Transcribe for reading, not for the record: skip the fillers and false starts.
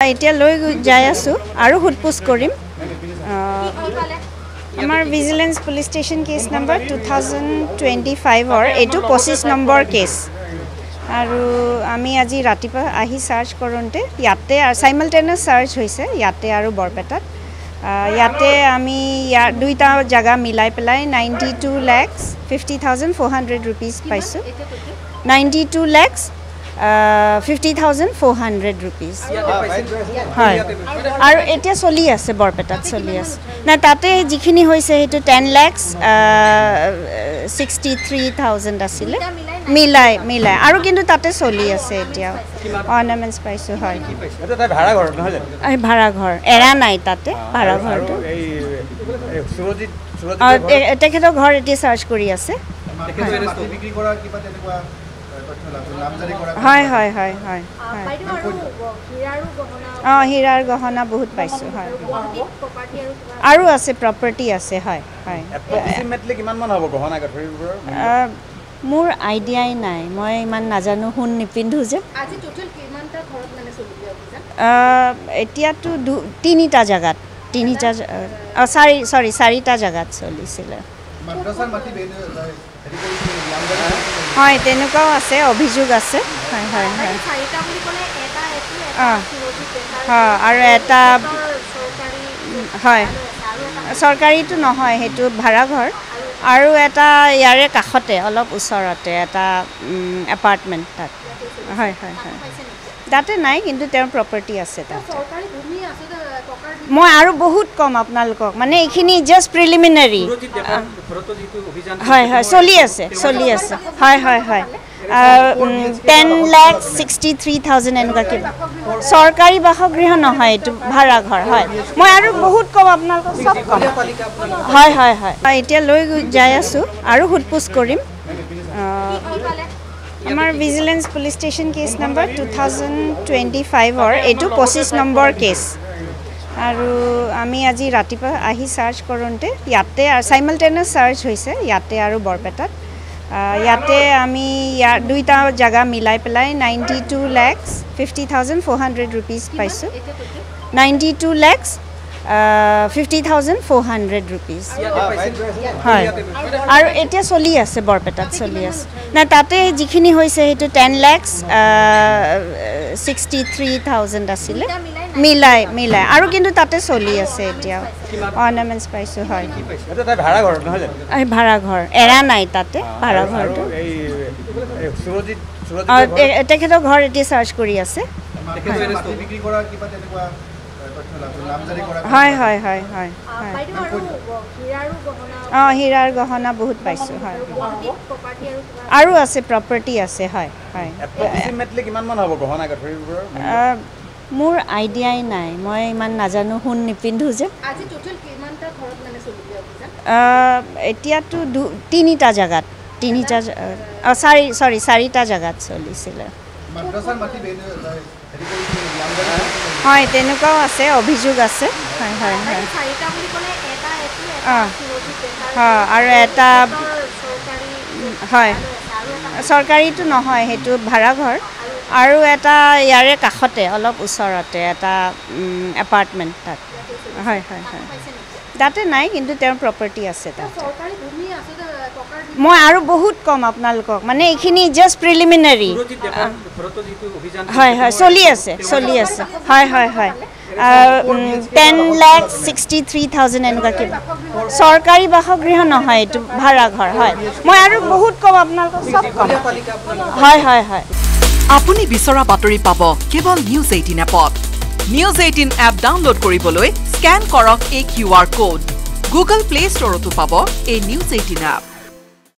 এতিয়া লৈ যাই আছো আৰু হুটপুছ কৰিম আমাৰ vigilance police station case number 2025 অৰ এটো 25 নম্বৰ কেস আৰু আমি আজি ৰাতিপুৱা আহি সাৰ্চ কৰোঁতে ইয়াতে সাইমালটেনিয়াছ সাৰ্চ হৈছে ইয়াতে আৰু বৰপেটাত ইয়াতে আমি দুইটা জায়গা মিলাই পেলাই 92,50,400 rupees পাইছো 92,50,400 rupees হয় আৰু এতিয়া চলি আছে বৰপেটাত চলি আছে না তাতে যিখিনি হৈছে হেতু 10,63,000 আছিল মিলাই আৰু কিন্তু তাতে চলি আছে এতিয়া অৰ্নামেন্টস পাইছো হয় এটা তাই ভাড়া ঘৰ নহয় জানো এই ভাড়া ঘৰ এৰা নাই তাতে ভাড়া ঘৰটো এই সুৰজিত তেখেতৰ ঘৰ এতিয়া সাৰ্চ কৰি আছে বিক্ৰী কৰা কিবা তেনেকুৱা হয় হয় হয় হয় হীৰাৰ গহনা বহুত পাইছো হয় আৰু আছে প্ৰপাৰ্টি আছে হয় হয় এপ্ৰক্সিমেটলি কিমান মান হ'ব গহনা গাঠৰিবোৰ মোৰ আইডিয়াই নাই মই ইমান নাজানো হুন নিপিন্ধু যে আজি টোটাল কিমানটা ঘৰত মানে চলিলে এতিয়াতো তিনিটা জায়গাত চাৰিটা জায়গাত চলিছিলে মাদ্ৰাসাৰ মাটি হয় তেনেকুৱাও আছে অভিযোগ আছে হয় হয় হয় চাৰিটা বুলি ক'লে এটা আৰু এটা হয় চৰকাৰীটো নহয় হেতু ভাড়া ঘৰ আৰু এটা ইয়াৰে কাষতে অলপ ওচৰতে এটা এপাৰ্টমেন্ট তাত হয় হয় হয় তাতে নাই কিন্তু তেওঁৰ প্ৰপাৰ্টি আছে তাত মই আৰু বহুত কম আপোনালোকক মানে এইখিনি জাস্ট প্ৰিলিমিনাৰী হয় হয় চলি আছে হয় হয় হয় 10,63,000 এনেকুৱা কিবা চৰকাৰী বাসগৃহ নহয় এইটো ভাড়া ঘৰ হয় মই আৰু বহুত কম আপোনালোকক সব কম হয় হয় হয় এতিয়া লৈ যাই আছো আৰু হুটপুছ কৰিম আমাৰ vigilance police station case number 2025 অৰ এটো 25 নম্বৰ কেস আৰু আমি আজি ৰাতিপুৱা আহি সাৰ্চ কৰোঁতে ইয়াতে সাইমালটেনিয়াছ সাৰ্চ হৈছে ইয়াতে আৰু বৰপেটাত ইয়াতে আমি দুইটা জায়গা মিলাই পেলাই 92,50,400 rupees পাইছো 92,50,400 rupees হয় আৰু এতিয়া চলি আছে বৰপেটাত চলি আছে না তাতে যিখিনি হৈছে হেতু 10,63,000 আছিল মিলাই আৰু কিন্তু তাতে চলি আছে এতিয়া অৰ্নামেন্টস পাইছো হয় এটা তাই ভাড়া ঘৰ নহয় জানো এই ভাড়া ঘৰ এৰা নাই তাতে ভাড়া ঘৰটো এই সুৰজিত তেখেতৰ ঘৰ এতিয়া সাৰ্চ কৰি আছে বিক্ৰী কৰা কিবা তেনেকুৱা হয় হয় হয় হয় হীৰাৰ গহনা বহুত পাইছো হয় আৰু আছে প্ৰপাৰ্টি আছে হয় হয় এপ্ৰক্সিমেটলি কিমান মান হ'ব গহনা গাঠৰিবোৰ মোৰ আইডিয়াই নাই মই ইমান নাজানো হুন নিপিন্ধু যে আজি টোটাল কিমানটা ঘৰত মানে চলিলে এতিয়াতো তিনিটা জায়গাত চাৰিটা জায়গাত চলিছিলে মাদ্ৰাসাৰ মাটি হয় তেনেকুৱাও আছে অভিযোগ আছে হয় হয় হয় চাৰিটা বুলি ক'লে এটা আৰু এটা হয় চৰকাৰীটো নহয় হেতু ভাড়া ঘৰ আৰু এটা ইয়াৰে কাষতে অলপ ওচৰতে এটা এপাৰ্টমেন্ট তাত হয় হয় হয় তাতে নাই কিন্তু তেওঁৰ প্ৰপাৰ্টি আছে তাত মই আৰু বহুত কম আপোনালোকক মানে এইখিনি জাস্ট প্ৰিলিমিনাৰী হয় হয় চলি আছে হয় হয় হয় 10,63,000 এনেকুৱা কিবা চৰকাৰী বাসগৃহ নহয় এইটো ভাড়া ঘৰ হয় মই আৰু বহুত কম আপোনালোকক সব কম হয় হয় হয় আপুনি বিচৰা বাতৰি পাব কেৱল নিউজ 18 এপত নিউজ 18 এপ ডাউনলোড কৰিবলৈ স্ক্যান কৰক এই QR কোড গুগল প্লে ষ্টৰতো পাব এই নিউজ 18 এপ